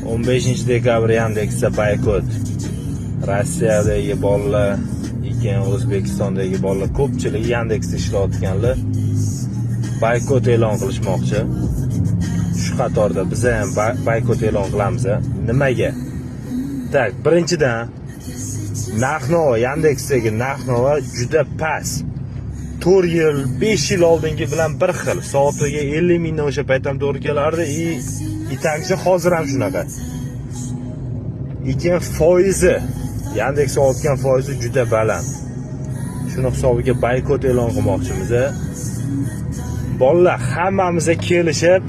15 dekabr Yandexda boykot. Rossiyadagi bolalar, keyin O'zbekistondagi bolalar ko'pchilik Yandexda ishlayotganlar boykot e'lon qilishmoqchi. Shu qatorda biz ham boykot e'lon qilamiz. Nimaga? Tak, birinchidan narx-navo Yandexdagi narx-navo juda past. 4 yil, 5 yil oldingi bilan bir xil. Soatiga 50 mingdan o'sha payt ham to'g'ri kelardi. Itangchi hozir ham shunaqa. Lekin foizi, Yandex olgan foizi juda baland. Shuni hisobiga boykot e'lon qilmoqchimiz. Bolalar hammamizga kelishib,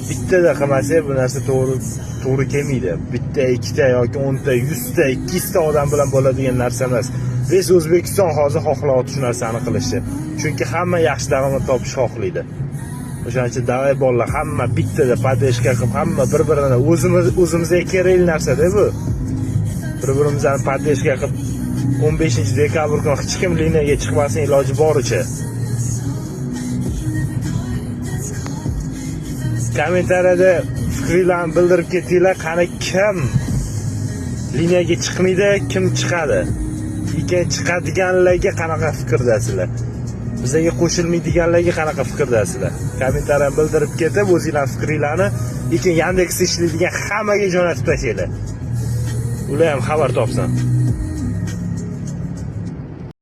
bittada qilmasak bu narsa to'g'ri kelmaydi. Bitta, ikkita yoki 10 ta, 100 ta, 200 ta odam bilan bo'ladigan narsa emas. Biz O'zbekiston hozir xohlayapti shu narsani qilishni. Chunki hamma yaxshi daromad topish xohlaydi. O'shaning uchun davay bolalar hamma bittada podeshka qilib, hamma bir-birini o'zimizga kerakli narsa-da bu. Bir-birimizni podeshka qilib 15 dekabr kuni hech kim liniyaga chiqmasin iloji boricha. Kommentariyada fikringizni bildirib ketinglar, qani kim liniyaga chiqmaydi, kim chiqadi? Lekin chiqadiganlarga qanaqa fikrdasizlar? Bizga qo'shilmaydiganlarga qanaqa fikrdasizlar? Kommentariyani bildirib ketib, o'zingizlarning fikringizni, lekin Yandexda ishlaydigan hammaga jo'natib tashlaylar. Ular ham xabar topsin.